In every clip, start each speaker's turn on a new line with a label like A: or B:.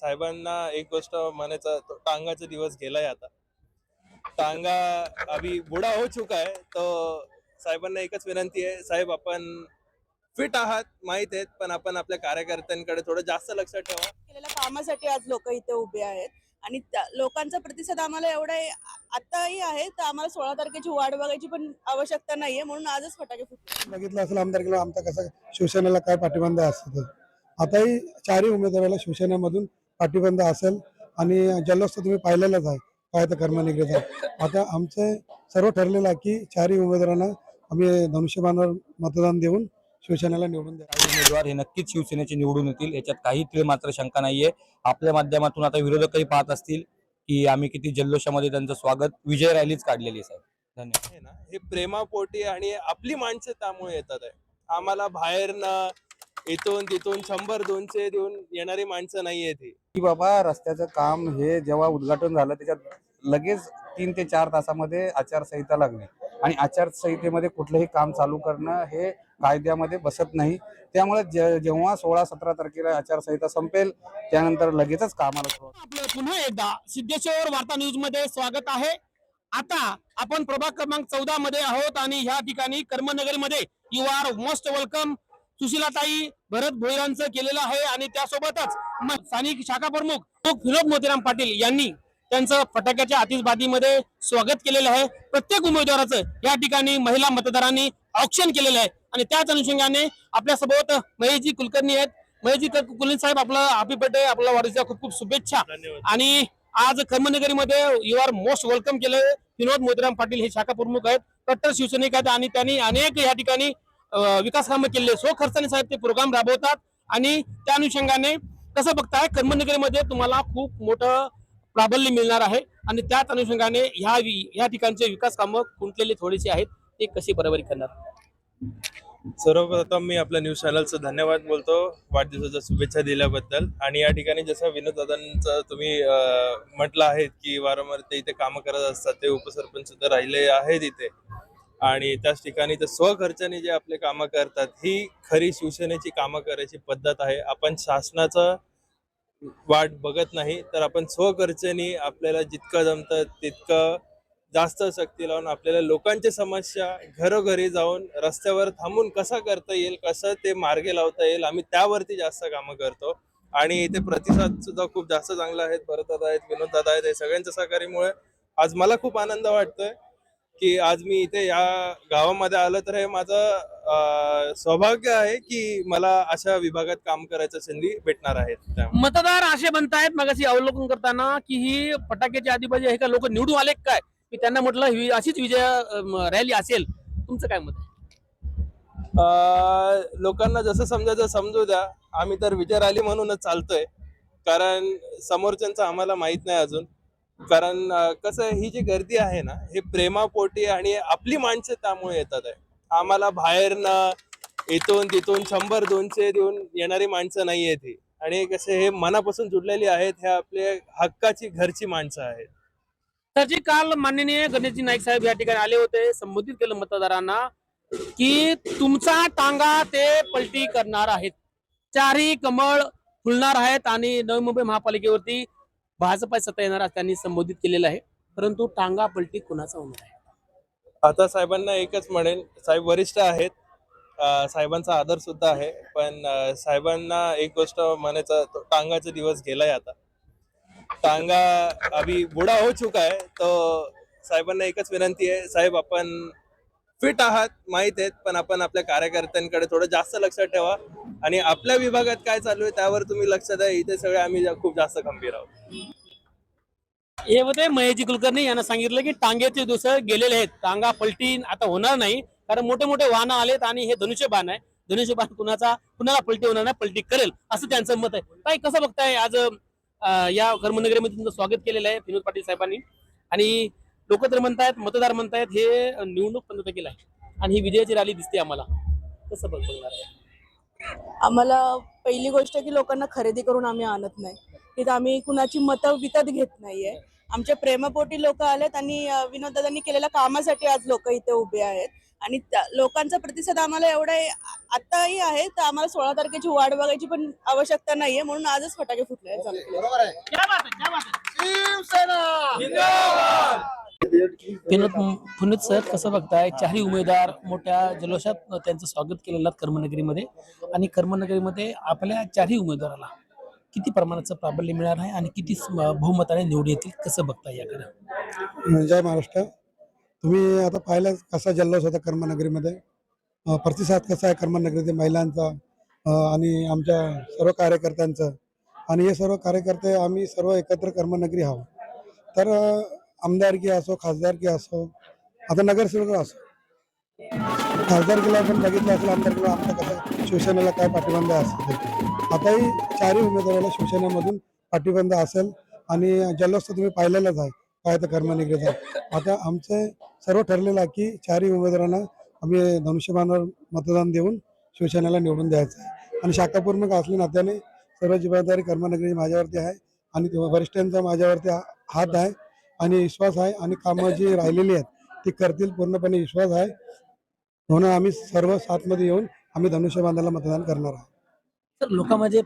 A: साहेबांना एक गोष्ट म्हणायचं तो टांगाचा दिवस गेलाय आता. टांगा अभी बूढ़ा हो चुका है. तो साहेबांना एकच विनंती आहे, साहेब आपण फिट आहात माहित आहेत, पण आपण आपल्या कार्यकर्त्यांकडे थोडं जास्त लक्ष ठेवा.
B: केलेल्या कामासाठी आज लोक इथे उभे आहेत आणि लोकांचा प्रतिसाद आम्हाला एवढा आताही आहे, तर आम्हाला 16 तारखेची वाट बघायची पण आवश्यकता नाहीये, म्हणून आजच फटाके फुटले.
C: बघितलं असेल आमदारकीला आमचा कसा शिवसेनेला काय पाठिंबा असतो. आताही चारही उमेदवाराला शिवसेनेमधून पाठिंबा असेल आणि जल्लोष तर तुम्ही पाहिलेलाच आहे, काय तर कर्मनिग्रह. आता आमचं सर्व ठरलेलं आहे की चारही उमेदवारांना आम्ही धनुष्यबाणावर मतदान देऊन शिवसेनेला निवडून द्या.
D: उमेदवार हे नक्कीच शिवसेनेचे निवडून येतील, याच्यात काही तीळ मात्र शंका नाहीये. आपल्या माध्यमातून आता विरोधकही पाहत असतील की आम्ही किती जल्लोषामध्ये त्यांचं स्वागत विजय रॅलीच काढलेली आहे. धन्यवाद.
A: हे ना, हे प्रेमापोटी आणि आपली माणसं त्यामुळे येतात आहे. आम्हाला बाहेरनं इथून तिथून 100-200 देऊन येणारी माणसं नाही आहेत ही.
E: की बाबा रस्त्याचं काम हे जेव्हा उद्घाटन झालं त्याच्यात लगेच 3 ते 4 तासामध्ये आचारसंहिता लागली आणि आचारसंहितेमध्ये कुठलंही काम चालू करणं हे कायद्यामध्ये बसत नाही. त्यामुळे जेव्हा 16-17 तारखेला आचारसंहिता संपेल त्यानंतर लगेचच कामाला सुरुवात.
F: आपलं पुन्हा एकदा सिद्धेश्वर वार्ता न्यूज मध्ये स्वागत आहे. आता आपण प्रभाग क्रमांक 14 मध्ये आहोत आणि ह्या ठिकाणी कर्मनगर मध्ये यू आर मोस्ट वेलकम सुशीलाताई भरत भोईरांचं केलेलं आहे आणि त्यासोबतच स्थानिक शाखा प्रमुख विनोद मोतीराम पाटील यांनी त्यांचं फटाक्याच्या आतिषबाजीमध्ये स्वागत केलेलं आहे. प्रत्येक उमेदवाराचं या ठिकाणी महिला मतदारांनी औक्षण केलेलं आहे आणि त्याच अनुषंगाने आपल्यासोबत महेशजी कुलकर्णी आहेत. महेशजी कुलकर्णी साहेब, आपला हॅपी बर्थडे, आपला वाढदिवसाच्या खूप खूप शुभेच्छा. आणि आज कर्मनगरीमध्ये यू आर मोस्ट वेलकम केलं. विनोद मोतीराम पाटील हे शाखा प्रमुख आहेत, कट्टर शिवसैनिक आहेत आणि त्यांनी अनेक या ठिकाणी विकास कामं केले. खर्चाने साहेब ते प्रोग्राम राबवतात आणि त्या अनुषंगाने कसं बघताय कर्मनगरीमध्ये तुम्हाला खूप मोठं प्राबल्य मिळणार आहे आणि त्याच अनुषंगाने ह्या ठिकाणचे विकास कामं खुंटलेले थोडेसे आहेत, ते कशी बरोबरी करणार?
A: सर्वप्रथम मी आपल्या न्यूज चॅनलचं धन्यवाद बोलतो वाढदिवसाच्या शुभेच्छा दिल्याबद्दल. आणि या ठिकाणी जसं विनोद दादांचं तुम्ही म्हटलं आहे की वारंवार ते इथे कामं करत असतात, ते उपसरपंच सुद्धा राहिले आहेत इथे आणि त्याच ठिकाणी ते स्वखर्चाने जे आपले कामं करतात, ही खरी शिवसेनेची कामं करायची पद्धत आहे. आपण शासनाचं वाट बघत नाही, तर आपण स्वखर्चाने आपल्याला जितकं जमतं तितकं जास्त शक्ती लावून आपल्याला लोकांच्या समस्या घरोघरी जाऊन रस्त्यावर थांबून कसा करता येईल, कसं ते मार्गे लावता येईल, आम्ही त्यावरती जास्त कामं करतो. आणि इथे प्रतिसाद सुद्धा खूप जास्त चांगला आहेत. भरत आहेत, विनोद दादा आहेत, हे सगळ्यांच्या सहकार्यामुळे आज मला खूप आनंद वाटतोय की आज मी इथे या गावामध्ये आलं. तर हे माझं सौभाग्य आहे की मला अशा विभागात काम करायचं संधी भेटणार आहेत.
F: मतदार असे म्हणतायत मगाशी अवलोकन करताना की ही फटाक्याची आतिषबाजी आहे का, लोक निवडून आले काय? मी त्यांना म्हटलं ही अशीच विजय रॅली असेल, तुमचं काय मत आहे?
A: लोकांना जसं समजायचं समजू द्या. आम्ही तर विजय रॅली म्हणूनच चालतोय, कारण समोरच्यांचं आम्हाला माहित नाही अजून. कारण कसं आहे, ही जी गर्दी आहे ना, हे प्रेमापोटी आणि आपली माणसं त्यामुळे येतात आहे. आम्हाला बाहेरनं इथून तिथून 100-200 देऊन येणारी माणसं नाही आहेत ही. आणि कसे हे मनापासून जुडलेली आहेत, हे आपले हक्काची घरची माणसं आहेत.
F: तर जे काल माननीय गणेशजी नाईक साहेब या ठिकाणी आले होते, संबोधित केलं मतदारांना की तुमचा टांगा ते पलटी करणार आहेत, चारही कमळ फुलणार आहेत आणि नवी मुंबई महापालिकेवरती भाजपा सत्ता येणार असं त्यांनी संबोधित केलेलं आहे. परंतु टांगा पलटी कुणाचा होणार आहे?
A: आता साहेबांना एकच म्हणेन, साहेब वरिष्ठ आहेत, साहेबांचा आदर सुद्धा आहे, पण साहेबांना एक गोष्ट म्हणायचं तो टांगाचा दिवस गेलाय आता. टांगा अभी बूढ़ा हो चुका है. तो साहेबांना एकच विनंती आहे, साहेब आपण फिट आहात माहित आहेत, पण आपण आपल्या कार्यकर्त्यांकडे थोडं जास्त लक्ष ठेवा आणि आपल्या विभागात काय चालू आहे त्यावर तुम्ही लक्ष द्या. इथे सगळे आम्ही खूप जास्त खंबीर आहोत.
F: हे होते महेशजी कुलकर्णी यांना सांगितलं की टांग्याचे दिवस गेलेले आहेत, टांगा पलटी आता होणार नाही, कारण मोठे मोठे वाहनं आलेत आणि हे धनुष्यबाण आहे. धनुष्यबाण कुणाला पलटी होणार नाही, पलटी करेल असं त्यांचं मत आहे. काय कसं बघताय आज या कर्मनगरीमध्ये तुमचं स्वागत केलेलं आहे विनोद पाटील साहेबांनी आणि लोक तर म्हणतायत, मतदार म्हणतायत हे निवडणूक 15 तारखेला आहे आणि ही विजयाची रॅली दिसते आम्हाला, कसं बघणार आहे?
B: आम्हाला पहिली गोष्ट की लोकांना खरेदी करून आम्ही आणत नाही, तिथं आम्ही कुणाची मतं विकत घेत नाहीये. आमच्या प्रेमापोटी लोक आलेत आणि विनोददादांनी केलेल्या कामासाठी आज लोक इथे उभे आहेत आणि लोकांचा प्रतिसाद आम्हाला एवढा आताही आहे, तर आम्हाला 16 तारखेची वाट बघायची पण आवश्यकता नाहीये, म्हणून आजच फटाके फुटले आहेत चालू केले.
F: क्या बात है, क्या बात है. पुनीत सर, कसं बघताय चारही उमेदवार मोठ्या जल्लोषात त्यांचं स्वागत केलेलं आहे कर्मनगरीमध्ये, आणि कर्मनगरीमध्ये आपल्या चारही उमेदवाराला किती प्रमाणाचं प्राबल्य मिळणार आहे आणि किती बहुमताने निवडून येतील, कसं बघताय याकडे?
C: जय महाराष्ट्र. तुम्ही आता पाहिलं कसा जल्लोष होता कर्मनगरीमध्ये, प्रतिसाद कसा आहे कर्मनगरीतील महिलांचा आणि आमच्या सर्व कार्यकर्त्यांचं. आणि हे सर्व कार्यकर्ते आम्ही सर्व एकत्र कर्मनगरी आहोत. तर आमदारकी असो, खासदारकी असो, आता नगरसेवक असो, खासदारकीला पण बघितलं असेल, आमदारकीला आमचं कसं शिवसेनेला काय पाठिंबा असतो. आताही चारही उमेदवाराला शिवसेनेमधून पाठिंबा असेल आणि जल्लोष तर तुम्ही पाहिलेलाच आहे काय तर कर्मनगरीचा. आता आमचं सर्व ठरलेलं आहे की चारही उमेदवारांना आम्ही धनुष्यबाणावर मतदान देऊन शिवसेनेला निवडून द्यायचं आहे. आणि शाखाप्रमुख असल्या नात्याने सर्व जबाबदारी कर्मनगरी माझ्यावरती आहे आणि वरिष्ठांचा माझ्यावरती हात आहे आणि विश्वास आहे आणि कामं जी राहिलेली आहेत ती करतील पूर्णपणे विश्वास आहे. म्हणून आम्ही सर्व साथमध्ये येऊन आम्ही धनुष्यबाणाला मतदान करणार आहोत.
F: तर लोकांमध्ये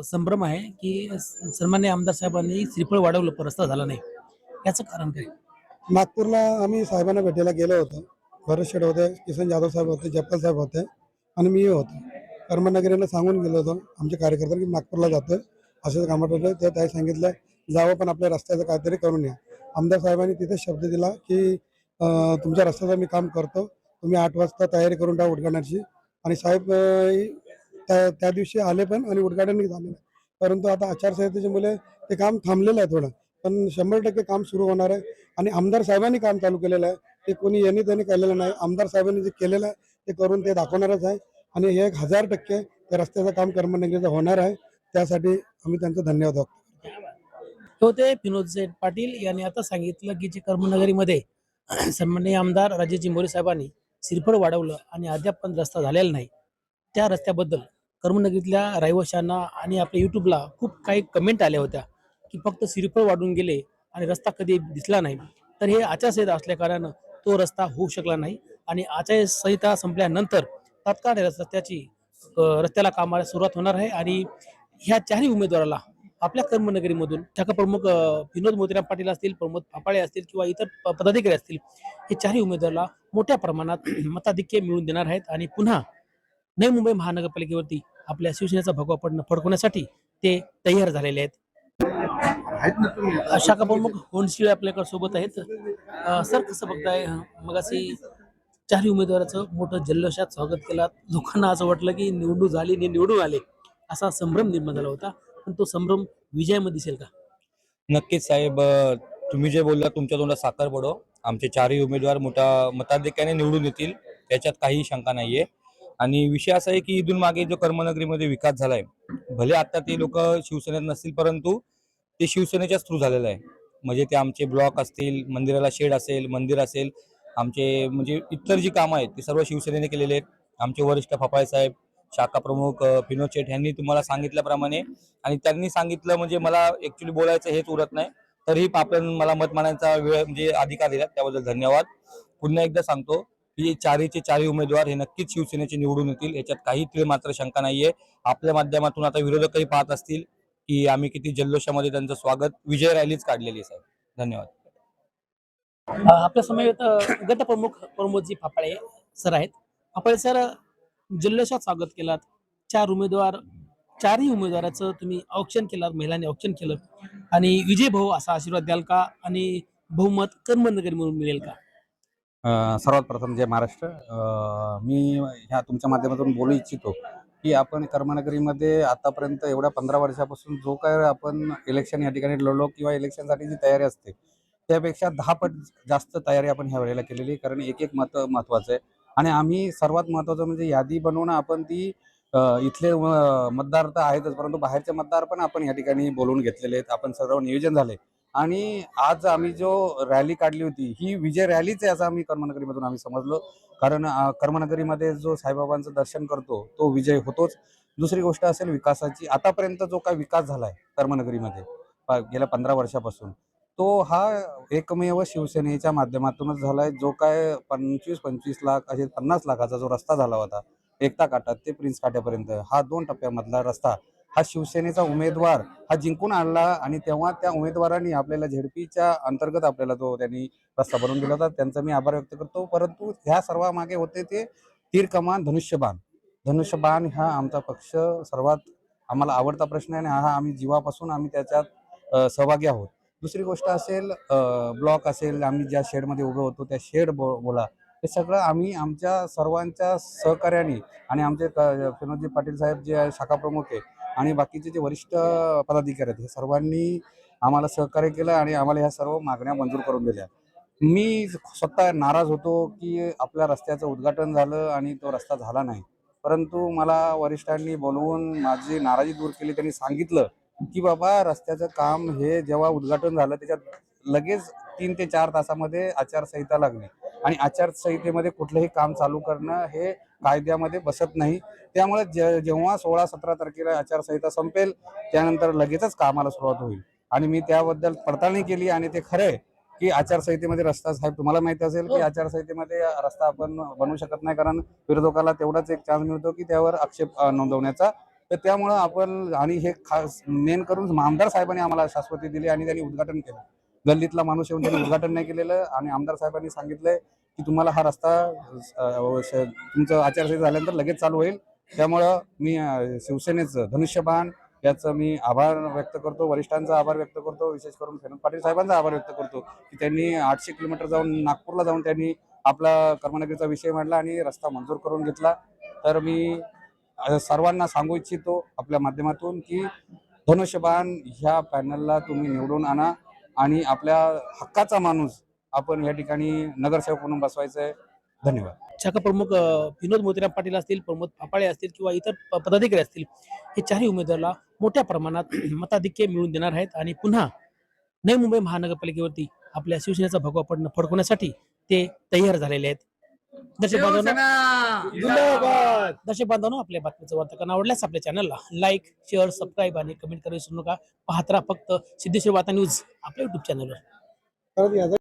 F: संभ्रम आहे की सन्मान्य आमदार साहेबांनी श्रीफळ वाढवलं पण रस्ता झाला नाही, याचं कारण काय?
C: नागपूरला आम्ही साहेबांना भेटायला गेलो होतो. भरत शेठ होते, किसन जाधव साहेब होते, जयपाल साहेब होते आणि मी होतो. कर्मनगरीला सांगून गेलो होतो आमच्या कार्यकर्त्यांना की नागपूरला जातोय, असं कामात होतं. तर त्याही सांगितलं जावं पण आपल्या रस्त्याचं काहीतरी करून या. आमदार साहेबांनी तिथे शब्द दिला की तुमच्या रस्त्याचं मी काम करतो, तुम्ही 8 वाजता तयारी करून टाका उद्घाटनाची. आणि साहेब त्या दिवशी आले पण आणि उद्घाटनही झालं नाही. परंतु आता आचारसंहितेमुळे ते काम थांबलेलं आहे थोडं, पण 100% काम सुरू होणार आहे. आणि आमदार साहेबांनी काम चालू केलेलं आहे, ते कोणी यांनी त्यांनी केलेलं नाही. आमदार साहेबांनी जे केलेलं आहे ते करून ते दाखवणारच आहे आणि हे 1000% त्या रस्त्याचं काम कर्मनगरीचं होणार आहे. त्यासाठी आम्ही त्यांचं धन्यवाद व्यक्त करतो.
F: होते विनोद सेठ पाटील यांनी आता सांगितलं की जे कर्मनगरीमध्ये सन्माननीय आमदार राजेजी मोरे साहेबांनी श्रीफळ वाढवलं आणि अद्याप पण रस्ता झालेला नाही, त्या रस्त्याबद्दल कर्मनगरीतल्या रहिवाशांना आणि आपल्या युट्यूबला खूप काही कमेंट आल्या होत्या की फक्त श्रीफळ वाढून गेले आणि रस्ता कधी दिसला नाही. तर हे आचारसंहिता असल्या कारणानं तो रस्ता होऊ शकला नाही आणि आचारसंहिता संपल्यानंतर तात्काळ रस्त्याला कामाला सुरुवात होणार आहे. आणि ह्या चारही उमेदवाराला आपल्या कर्मनगरीमधून शाखा प्रमुख विनोद मोतीराम पाटील असतील, प्रमोद फापाळे असतील किंवा इतर पदाधिकारी असतील, हे चारही उमेदवाराला मोठ्या प्रमाणात मताधिक्य मिळवून देणार आहेत आणि पुन्हा नवी मुंबई महानगरपालिकेवरती आपल्या शिवसेनेचा भगवा फडकवण्यासाठी ते तयार झालेले आहेत. शाखा प्रमुख होनशिळे आपल्याकडे सोबत आहेत. सर, कसं बघताय, मगाशी चारही उमेदवाराचं मोठं जल्लोषात स्वागत केलं, लोकांना असं वाटलं की निवडणूक झाली आणि निवडून आले असा संभ्रम निर्माण झाला होता, पण तो संभ्रम विजयामध्ये दिसेल का?
D: नक्कीच साहेब, तुम्ही जे बोलला तुमच्या तोंडात साखर पडो. आमचे चारही उमेदवार मोठ्या मताधिक्याने निवडून येतील, त्याच्यात काही शंका नाहीये. आणि विषय असा आहे की इथून मागे जो कर्मनगरीमध्ये विकास झालाय, भले आता ते लोक शिवसेनेत नसतील परंतु ते शिवसेनेच्याच थ्रू झालेलं आहे. म्हणजे ते आमचे ब्लॉक असतील, मंदिराला शेड असेल, मंदिर असेल, आमचे म्हणजे इतर जी कामं आहेत ते सर्व शिवसेनेने केलेले आहेत. आमचे वरिष्ठ फापाळे साहेब, शाखा प्रमुख विनोद शेठ यांनी तुम्हाला सांगितल्याप्रमाणे, आणि त्यांनी सांगितलं म्हणजे मला ऍक्च्युली बोलायचं हेच उरत नाही, तरीही आपण मला मत मांडण्याचा वेळ म्हणजे अधिकार दिला, त्याबद्दल धन्यवाद. पुन्हा एकदा सांगतो की चारही उमेदवार हे नक्कीच शिवसेनेचे निवडून येतील, याच्यात काही तीळ मात्र शंका नाहीये. आपल्या माध्यमातून आता विरोधकही पाहत असतील की आम्ही किती जल्लोषामध्ये त्यांचं स्वागत, विजय रॅलीच काढलेली आहे. साहेब, धन्यवाद.
F: आपल्या समवेत गटप्रमुख प्रमोदजी फापाळे सर आहेत. फापाळे सर, जल्लोषात स्वागत केलात, चारही उमेदवाराचं तुम्ही औक्षण केलात, महिलांनी औक्षण केलं, आणि विजय भाऊ असा आशीर्वाद द्याल का आणि बहुमत कर्मनगरी म्हणून मिळेल का?
E: सर्वात प्रथम जय महाराष्ट्र. मी ह्या तुमच्या माध्यमातून बोलू इच्छितो की आपण कर्मनगरीमध्ये आतापर्यंत एवढ्या 15 वर्षापासून जो काय आपण इलेक्शन या ठिकाणी लढलो किंवा इलेक्शनसाठी जी तयारी असते त्यापेक्षा 10 पट जास्त तयारी आपण ह्या वेळेला केलेली आहे. कारण एक मत महत्त्वाचं आहे आणि आम्ही सर्वात महत्त्वाचं म्हणजे यादी बनवून आपण ती इथले मतदार तर आहेतच, परंतु बाहेरचे मतदार पण आपण या ठिकाणी बोलवून घेतलेले आहेत. आपण सर्व नियोजन झाले आणि आज आम्ही जो रॅली काढली होती ही विजय रॅलीच आहे असं आम्ही कर्मनगरीमधून आम्ही समजलो. कारण कर्मनगरीमध्ये जो साईबाबांचं दर्शन करतो तो विजय होतोच. दुसरी गोष्ट असेल विकासाची, आतापर्यंत जो काय विकास झालाय कर्मनगरीमध्ये गेल्या 15 वर्षापासून, तो हा एकमेव शिवसेनेच्या माध्यमातूनच झालाय. जो काय 25 लाख असे 50 लाखाचा जो रस्ता झाला होता एकता काठात ते प्रिन्स काट्यापर्यंत, हा 2 टप्प्यामधला रस्ता हा शिवसेनेचा उमेदवार हा जिंकून आणला आणि तेव्हा त्या उमेदवारांनी आपल्याला झेडपीच्या अंतर्गत आपल्याला तो त्यांनी रस्ता बनवून दिला होता. त्यांचा मी आभार व्यक्त करतो. परंतु ह्या सर्वांमागे होते ते तीर कमान धनुष्यबाण. धनुष्यबाण हा आमचा पक्ष सर्वात आम्हाला आवडता प्रश्न आहे आणि हा आम्ही जीवापासून आम्ही त्याच्यात सहभागी आहोत. दुसरी गोष्ट असेल ब्लॉक असेल, आम्ही ज्या शेडमध्ये उभे होतो त्या शेड बोला, हे सगळं आम्ही आमच्या सर्वांच्या सहकार्याने आणि आमचे विनोदजी पाटील साहेब जे शाखा प्रमुख आहे आणि बाकीचे जे वरिष्ठ पदाधिकारी आहेत हे सर्वांनी आम्हाला सहकार्य केलं आणि आम्हाला ह्या सर्व मागण्या मंजूर करून दिल्या. मी स्वतः नाराज होतो की आपल्या रस्त्याचं उद्घाटन झालं आणि तो रस्ता झाला नाही. परंतु मला वरिष्ठांनी बोलवून माझी नाराजी दूर केली. त्यांनी सांगितलं की बाबा रस्त्याचं काम हे जेव्हा उद्घाटन झालं त्याच्यात लगेच 3 ते 4 तासामध्ये आचारसंहिता लागली आणि आचारसंहितेमध्ये कुठलंही काम चालू करणं हे कायद्यामध्ये बसत नाही. त्यामुळे जेव्हा 16-17 तारखेला आचारसंहिता संपेल त्यानंतर लगेचच कामाला सुरुवात होईल आणि मी त्याबद्दल पडताळणी केली आणि ते खरं आहे की आचारसंहितेमध्ये रस्ता, साहेब तुम्हाला माहिती असेल की आचारसंहितेमध्ये रस्ता आपण बनवू शकत नाही कारण विरोधकाला तेवढाच एक चान्स मिळतो की त्यावर आक्षेप नोंदवण्याचा. तर त्यामुळं आपण आणि हे खास मेन करून आमदार साहेबांनी आम्हाला शाश्वती दिली आणि त्यांनी उद्घाटन केलं. गल्लीतला माणूस येऊन त्यांनी उद्घाटन नाही केलेलं आणि आमदार साहेबांनी सांगितलंय की तुम्हाला हा रस्ता तुमचं आचारसंहिता झाल्यानंतर लगेच चालू होईल. त्यामुळं मी शिवसेनेचं धनुष्यबाण याचं मी आभार व्यक्त करतो, वरिष्ठांचा आभार व्यक्त करतो, विशेष करून विनोद पाटील साहेबांचा आभार व्यक्त करतो की त्यांनी 800 किलोमीटर जाऊन नागपूरला जाऊन त्यांनी आपला कर्मनगरीचा विषय मांडला आणि रस्ता मंजूर करून घेतला. तर मी सर्वांना सांगू इच्छितो आपल्या माध्यमातून की धनुष्यबाण ह्या पॅनलला तुम्ही निवडून आणा आणि आपल्या हक्काचा माणूस आपण या ठिकाणी नगरसेवक म्हणून बसवायचं आहे. धन्यवाद.
F: शाखा प्रमुख विनोद मोतीराम पाटील असतील, प्रमोद फापाळे असतील किंवा इतर पदाधिकारी असतील, हे चारही उमेदवाराला मोठ्या प्रमाणात मताधिक्य मिळवून देणार आहेत आणि पुन्हा नवी मुंबई महानगरपालिकेवरती आपल्या शिवसेनेचा भगवा फडकवण्यासाठी ते तयार झालेले आहेत. दर्शक बांधवांनो, आपल्या बातमीचं वार्तांकन आवडल्यास आपल्या चॅनलला लाईक, शेअर, सबस्क्राईब आणि कमेंट करायला विसरू नका. पाहत राहा फक्त सिद्धेश्वर वार्ता न्यूज आपल्या युट्यूब चॅनलवर.